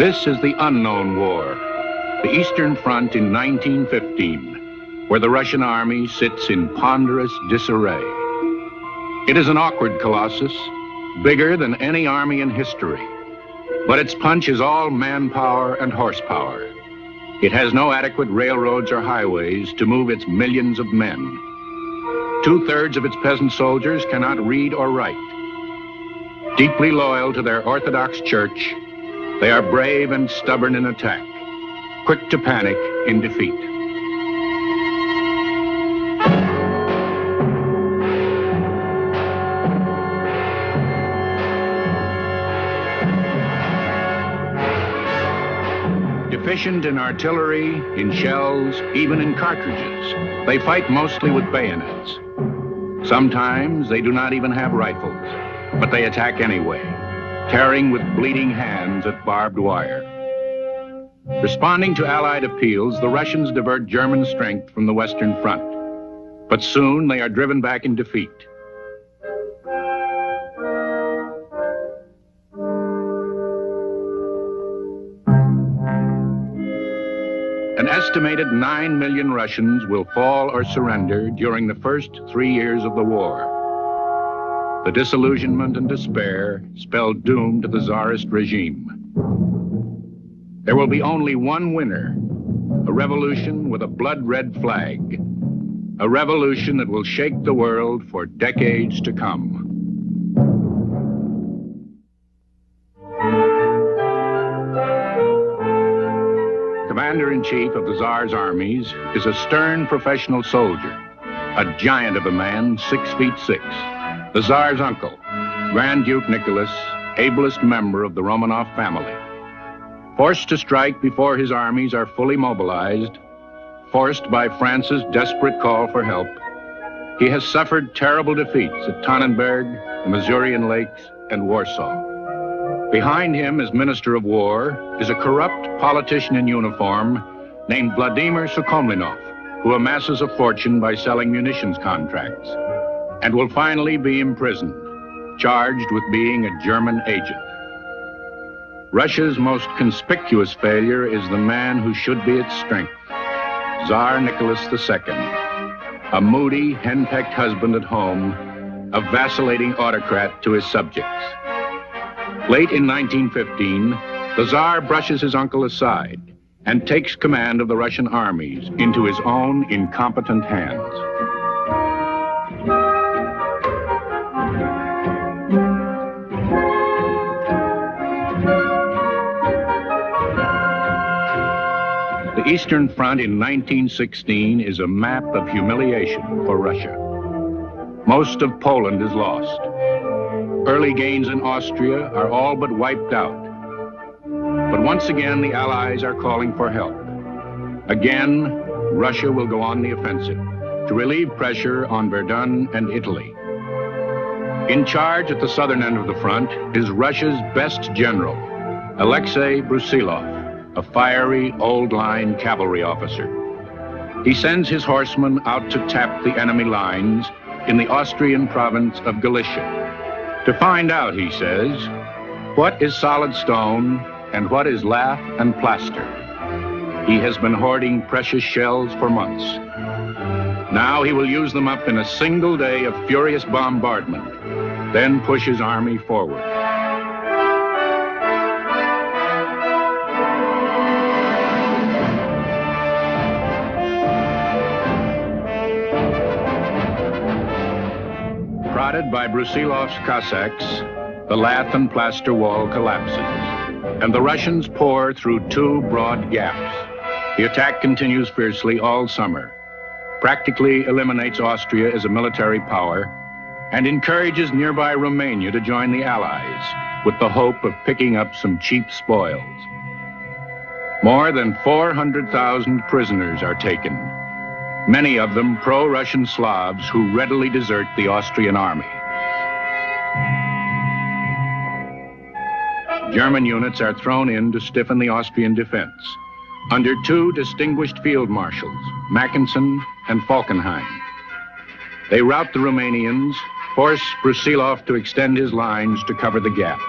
This is the unknown war, the Eastern Front in 1915, where the Russian army sits in ponderous disarray. It is an awkward colossus, bigger than any army in history, but its punch is all manpower and horsepower. It has no adequate railroads or highways to move its millions of men. 2/3 of its peasant soldiers cannot read or write. Deeply loyal to their Orthodox Church, they are brave and stubborn in attack, quick to panic in defeat. Deficient in artillery, in shells, even in cartridges, they fight mostly with bayonets. Sometimes they do not even have rifles, but they attack anyway, tearing with bleeding hands at barbed wire. Responding to Allied appeals, the Russians divert German strength from the Western Front, but soon they are driven back in defeat. An estimated 9 million Russians will fall or surrender during the first 3 years of the war. The disillusionment and despair spell doom to the Tsarist regime. There will be only one winner, a revolution with a blood-red flag, a revolution that will shake the world for decades to come. Commander-in-Chief of the Tsar's armies is a stern professional soldier, a giant of a man, 6'6", the Tsar's uncle, Grand Duke Nicholas, ablest member of the Romanov family. Forced to strike before his armies are fully mobilized, forced by France's desperate call for help, he has suffered terrible defeats at Tannenberg, the Masurian Lakes, and Warsaw. Behind him as Minister of War is a corrupt politician in uniform named Vladimir Sukhomlinov, who amasses a fortune by selling munitions contracts and will finally be imprisoned, charged with being a German agent. Russia's most conspicuous failure is the man who should be its strength, Tsar Nicholas II, a moody, henpecked husband at home, a vacillating autocrat to his subjects. Late in 1915, the Tsar brushes his uncle aside and takes command of the Russian armies into his own incompetent hands. The Eastern Front in 1916 is a map of humiliation for Russia. Most of Poland is lost. Early gains in Austria are all but wiped out. But once again, the Allies are calling for help. Again, Russia will go on the offensive to relieve pressure on Verdun and Italy. In charge at the southern end of the front is Russia's best general, Alexei Brusilov, a fiery, old-line cavalry officer. He sends his horsemen out to tap the enemy lines in the Austrian province of Galicia. To find out, he says, what is solid stone and what is lath and plaster. He has been hoarding precious shells for months. Now he will use them up in a single day of furious bombardment, then push his army forward. Prodded by Brusilov's Cossacks, the lath and plaster wall collapses, and the Russians pour through 2 broad gaps. The attack continues fiercely all summer, practically eliminates Austria as a military power, and encourages nearby Romania to join the Allies with the hope of picking up some cheap spoils. More than 400,000 prisoners are taken, many of them pro-Russian Slavs who readily desert the Austrian army. German units are thrown in to stiffen the Austrian defense under 2 distinguished field marshals, Mackensen and Falkenhayn. They rout the Romanians, force Brusilov to extend his lines to cover the gap.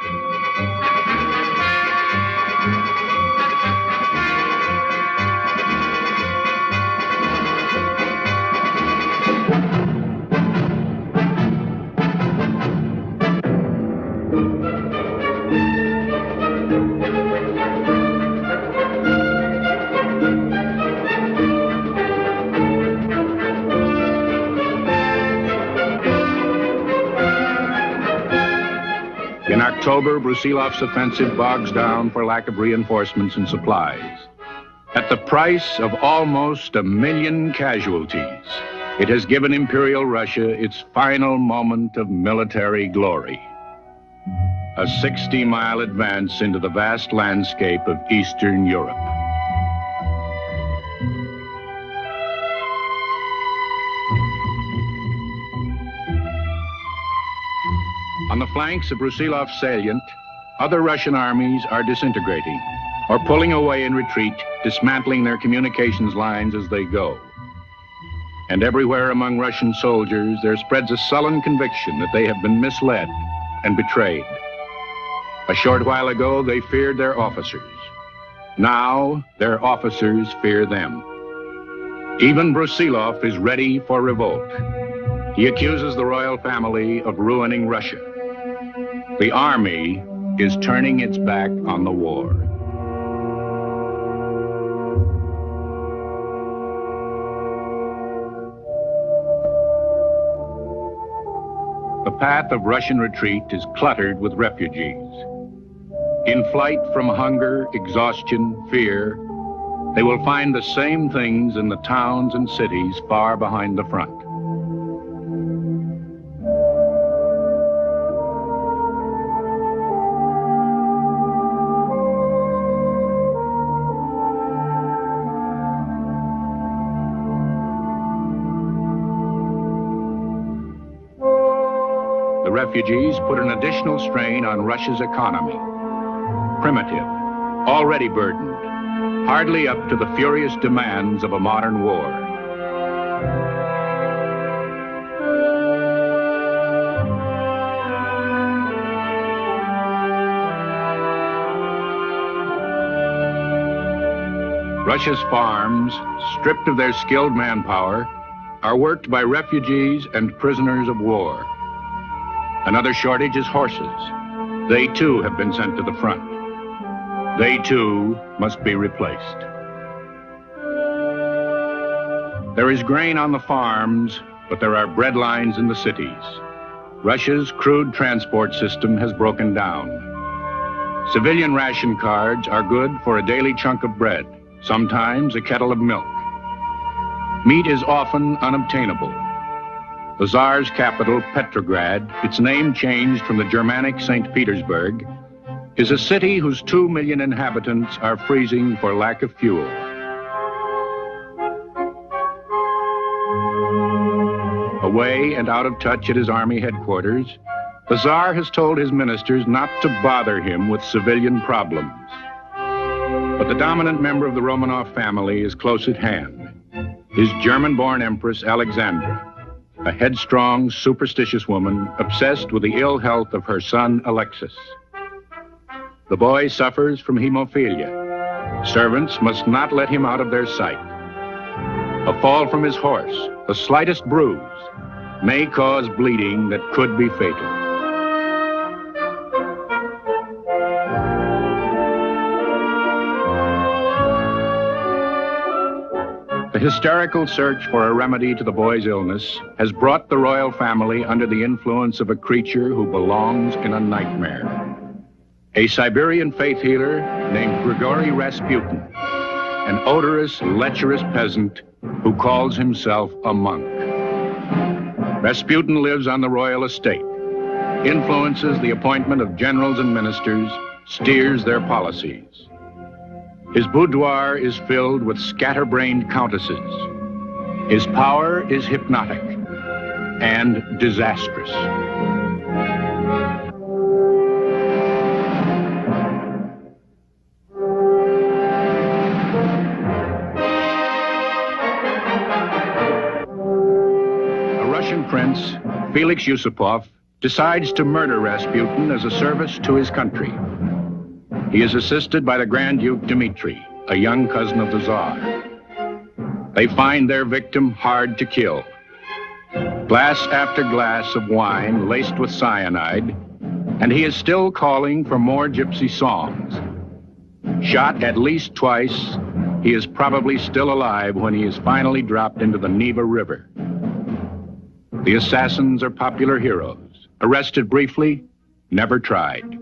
October, Brusilov's offensive bogs down for lack of reinforcements and supplies. At the price of almost 1 million casualties, it has given Imperial Russia its final moment of military glory. A 60-mile advance into the vast landscape of Eastern Europe. On the flanks of Brusilov's salient, other Russian armies are disintegrating or pulling away in retreat, dismantling their communications lines as they go. And everywhere among Russian soldiers, there spreads a sullen conviction that they have been misled and betrayed. A short while ago, they feared their officers. Now, their officers fear them. Even Brusilov is ready for revolt. He accuses the royal family of ruining Russia. The army is turning its back on the war. The path of Russian retreat is cluttered with refugees. In flight from hunger, exhaustion, fear, they will find the same things in the towns and cities far behind the front. The refugees put an additional strain on Russia's economy. Primitive, already burdened, hardly up to the furious demands of a modern war. Russia's farms, stripped of their skilled manpower, are worked by refugees and prisoners of war. Another shortage is horses. They too have been sent to the front. They too must be replaced. There is grain on the farms, but there are bread lines in the cities. Russia's crude transport system has broken down. Civilian ration cards are good for a daily chunk of bread, sometimes a kettle of milk. Meat is often unobtainable. The Tsar's capital, Petrograd, its name changed from the Germanic St. Petersburg, is a city whose 2 million inhabitants are freezing for lack of fuel. Away and out of touch at his army headquarters, the Tsar has told his ministers not to bother him with civilian problems. But the dominant member of the Romanov family is close at hand, his German-born Empress Alexandra, a headstrong, superstitious woman obsessed with the ill health of her son Alexis. The boy suffers from hemophilia. Servants must not let him out of their sight. A fall from his horse, the slightest bruise, may cause bleeding that could be fatal. The hysterical search for a remedy to the boy's illness has brought the royal family under the influence of a creature who belongs in a nightmare. A Siberian faith healer named Grigory Rasputin, an odorous, lecherous peasant who calls himself a monk. Rasputin lives on the royal estate, influences the appointment of generals and ministers, steers their policies. His boudoir is filled with scatterbrained countesses. His power is hypnotic and disastrous. A Russian prince, Felix Yusupov, decides to murder Rasputin as a service to his country. He is assisted by the Grand Duke Dmitri, a young cousin of the Tsar. They find their victim hard to kill. Glass after glass of wine laced with cyanide, and he is still calling for more gypsy songs. Shot at least twice, he is probably still alive when he is finally dropped into the Neva River. The assassins are popular heroes, arrested briefly, never tried.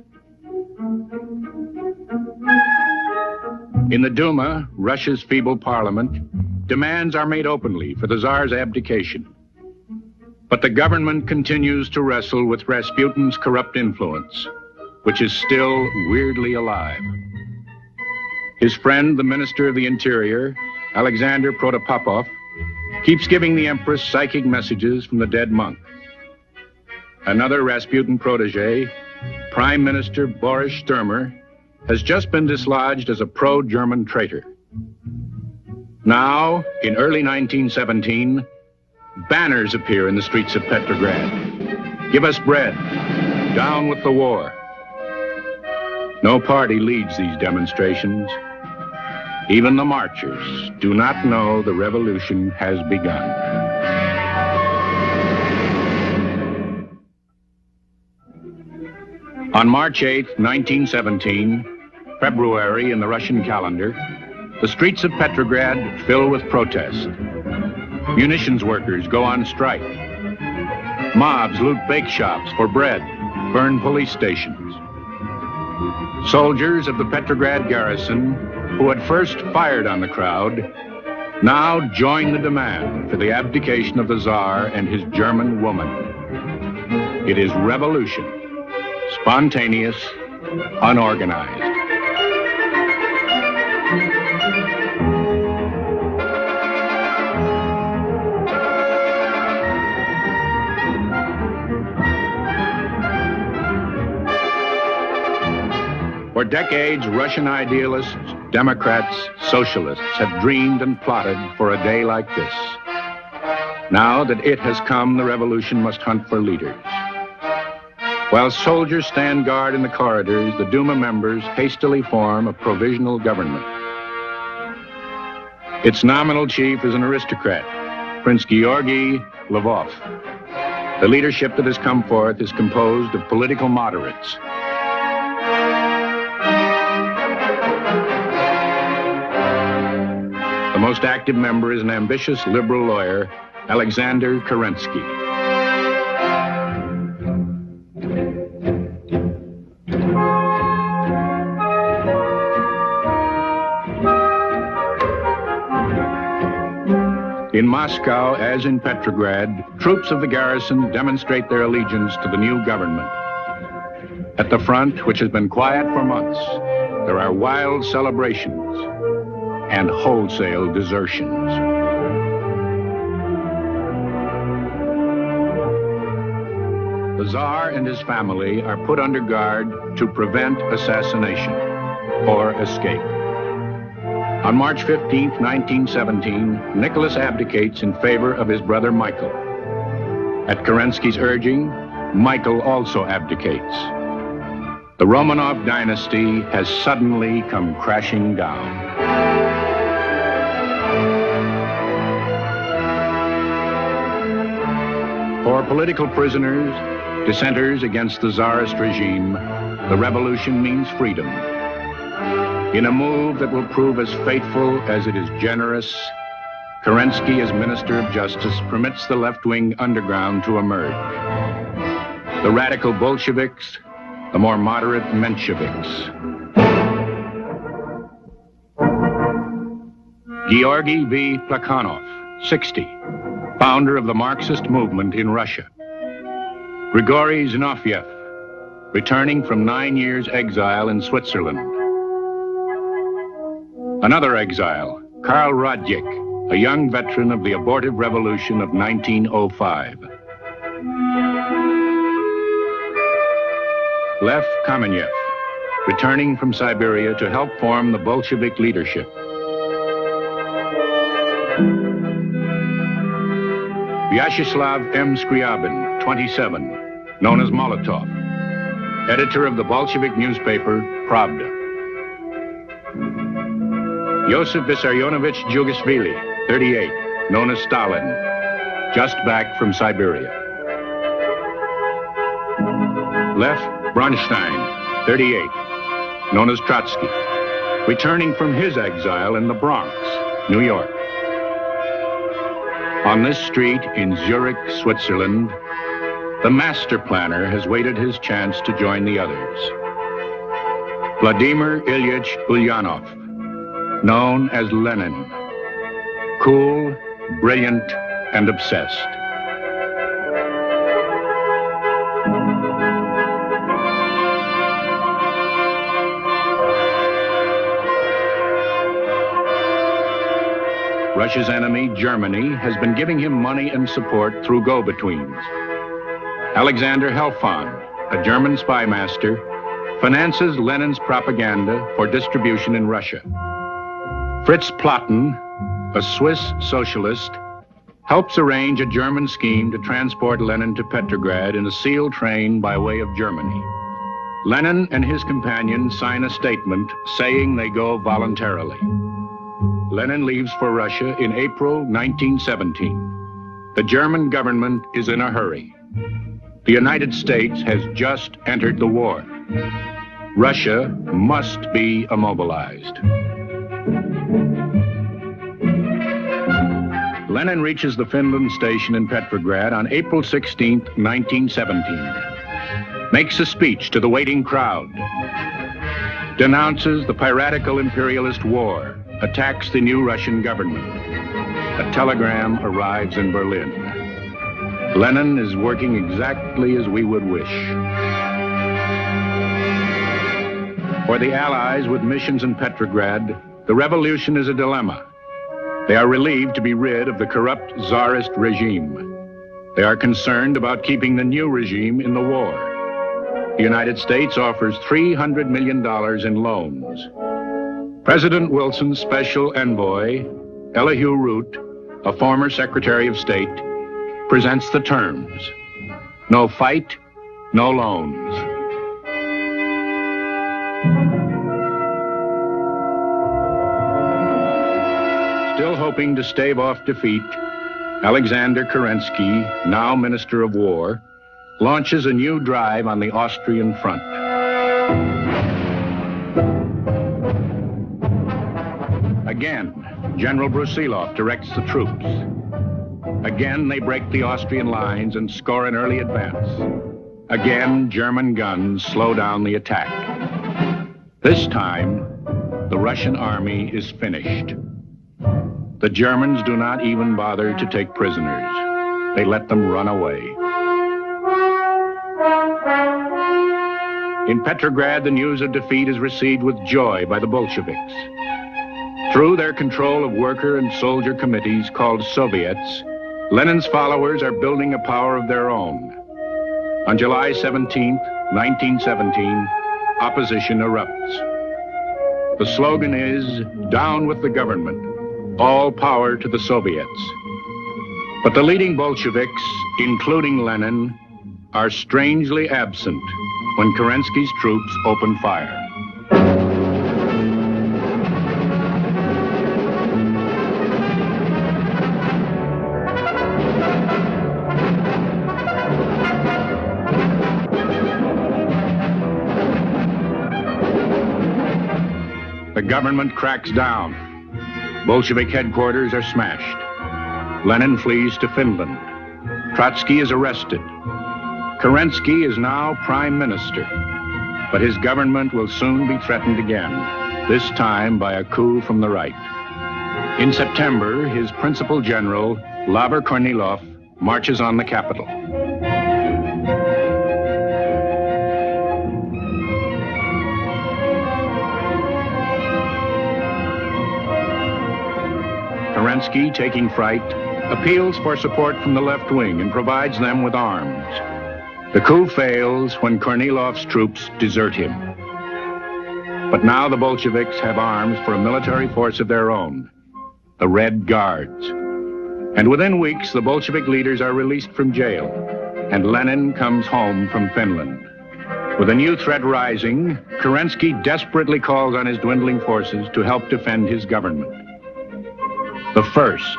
In the Duma, Russia's feeble parliament, demands are made openly for the Tsar's abdication. But the government continues to wrestle with Rasputin's corrupt influence, which is still weirdly alive. His friend, the Minister of the Interior, Alexander Protopopov, keeps giving the Empress psychic messages from the dead monk. Another Rasputin protege, Prime Minister Boris Sturmer, has just been dislodged as a pro-German traitor. Now, in early 1917, banners appear in the streets of Petrograd. Give us bread. Down with the war. No party leads these demonstrations. Even the marchers do not know the revolution has begun. On March 8, 1917, February in the Russian calendar, the streets of Petrograd fill with protest. Munitions workers go on strike. Mobs loot bake shops for bread, burn police stations. Soldiers of the Petrograd garrison, who had first fired on the crowd, now join the demand for the abdication of the Tsar and his German woman. It is revolution, spontaneous, unorganized. For decades, Russian idealists, Democrats, socialists have dreamed and plotted for a day like this. Now that it has come, the revolution must hunt for leaders. While soldiers stand guard in the corridors, the Duma members hastily form a provisional government. Its nominal chief is an aristocrat, Prince Georgy Lvov. The leadership that has come forth is composed of political moderates. The most active member is an ambitious liberal lawyer, Alexander Kerensky. In Moscow, as in Petrograd, troops of the garrison demonstrate their allegiance to the new government. At the front, which has been quiet for months, there are wild celebrations and wholesale desertions. The Tsar and his family are put under guard to prevent assassination or escape. On March 15, 1917, Nicholas abdicates in favor of his brother Michael. At Kerensky's urging, Michael also abdicates. The Romanov dynasty has suddenly come crashing down. For political prisoners, dissenters against the Tsarist regime, the revolution means freedom. In a move that will prove as fateful as it is generous, Kerensky, as Minister of Justice, permits the left-wing underground to emerge. The radical Bolsheviks, the more moderate Mensheviks. Georgy V. Plekhanov, 60, founder of the Marxist movement in Russia. Grigory Zinoviev, returning from 9 years' exile in Switzerland. Another exile, Karl Radyk, a young veteran of the abortive revolution of 1905. Lev Kamenev, returning from Siberia to help form the Bolshevik leadership. Vyacheslav M. Scriabin, 27, known as Molotov, editor of the Bolshevik newspaper, Pravda. Yosef Vissarionovich Djugashvili, 38, known as Stalin, just back from Siberia. Lev Bronstein, 38, known as Trotsky, returning from his exile in the Bronx, New York. On this street in Zurich, Switzerland, the master planner has waited his chance to join the others. Vladimir Ilyich Ulyanov, known as Lenin. Cool, brilliant, and obsessed. Russia's enemy, Germany, has been giving him money and support through go-betweens. Alexander Helfand, a German spy master, finances Lenin's propaganda for distribution in Russia. Fritz Platen, a Swiss socialist, helps arrange a German scheme to transport Lenin to Petrograd in a sealed train by way of Germany. Lenin and his companions sign a statement saying they go voluntarily. Lenin leaves for Russia in April 1917. The German government is in a hurry. The United States has just entered the war. Russia must be immobilized. Lenin reaches the Finland station in Petrograd on April 16, 1917. Makes a speech to the waiting crowd. Denounces the piratical imperialist war. Attacks the new Russian government. A telegram arrives in Berlin. Lenin is working exactly as we would wish. For the Allies with missions in Petrograd, the revolution is a dilemma. They are relieved to be rid of the corrupt Tsarist regime. They are concerned about keeping the new regime in the war. The United States offers $300 million in loans. President Wilson's special envoy, Elihu Root, a former Secretary of State, presents the terms. No fight, no loans. Still hoping to stave off defeat, Alexander Kerensky, now Minister of War, launches a new drive on the Austrian front. Again, General Brusilov directs the troops. Again, they break the Austrian lines and score an early advance. Again, German guns slow down the attack. This time, the Russian army is finished. The Germans do not even bother to take prisoners. They let them run away. In Petrograd, the news of defeat is received with joy by the Bolsheviks. Through their control of worker and soldier committees called Soviets, Lenin's followers are building a power of their own. On July 17, 1917, opposition erupts. The slogan is, "Down with the government, all power to the Soviets." But the leading Bolsheviks, including Lenin, are strangely absent when Kerensky's troops open fire. The government cracks down. Bolshevik headquarters are smashed. Lenin flees to Finland. Trotsky is arrested. Kerensky is now prime minister, but his government will soon be threatened again, this time by a coup from the right. In September, his principal general, Laver Kornilov, marches on the capital. Kerensky, taking fright, appeals for support from the left wing and provides them with arms. The coup fails when Kornilov's troops desert him. But now the Bolsheviks have arms for a military force of their own, the Red Guards. And within weeks, the Bolshevik leaders are released from jail, and Lenin comes home from Finland. With a new threat rising, Kerensky desperately calls on his dwindling forces to help defend his government. The first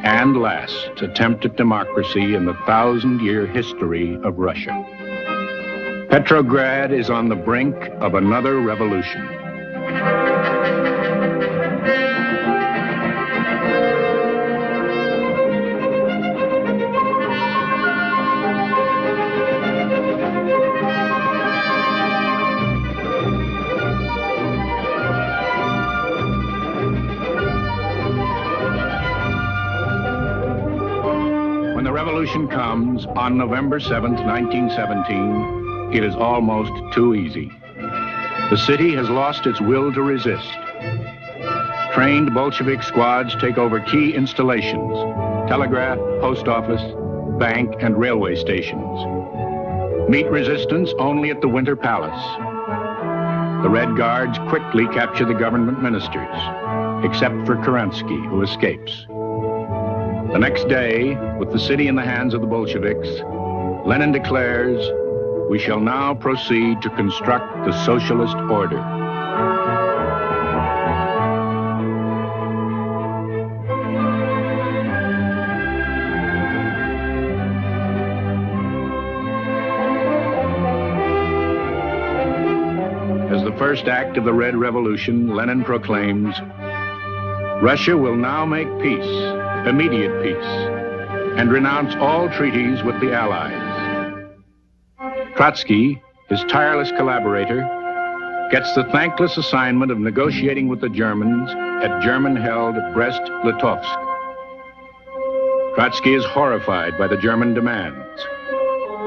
and last attempt at democracy in the 1,000-year history of Russia. Petrograd is on the brink of another revolution. revolution comes on November 7th, 1917, it is almost too easy. The city has lost its will to resist. Trained Bolshevik squads take over key installations, telegraph, post office, bank, and railway stations. Meet resistance only at the Winter Palace. The Red Guards quickly capture the government ministers, except for Kerensky, who escapes. The next day, with the city in the hands of the Bolsheviks, Lenin declares, "We shall now proceed to construct the socialist order." As the first act of the Red Revolution, Lenin proclaims, "Russia will now make peace, immediate peace, and renounce all treaties with the Allies." Trotsky, his tireless collaborator, gets the thankless assignment of negotiating with the Germans at German-held Brest-Litovsk. Trotsky is horrified by the German demands.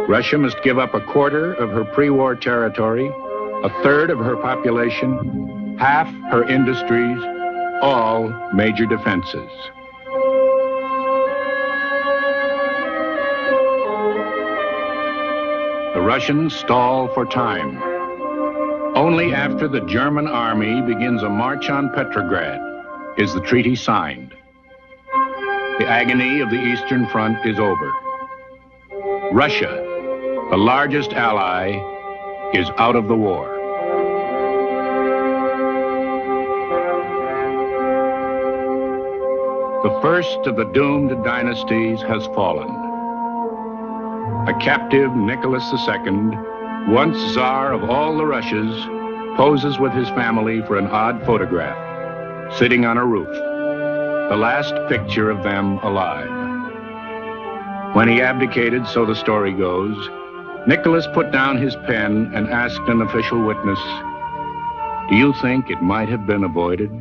Russia must give up a quarter of her pre-war territory, a third of her population, half her industries, all major defenses. The Russians stall for time. Only after the German army begins a march on Petrograd is the treaty signed. The agony of the Eastern Front is over. Russia, the largest ally, is out of the war. The first of the doomed dynasties has fallen. A captive Nicholas II, once Tsar of all the Russias, poses with his family for an odd photograph, sitting on a roof, the last picture of them alive. When he abdicated, so the story goes, Nicholas put down his pen and asked an official witness, "Do you think it might have been avoided?"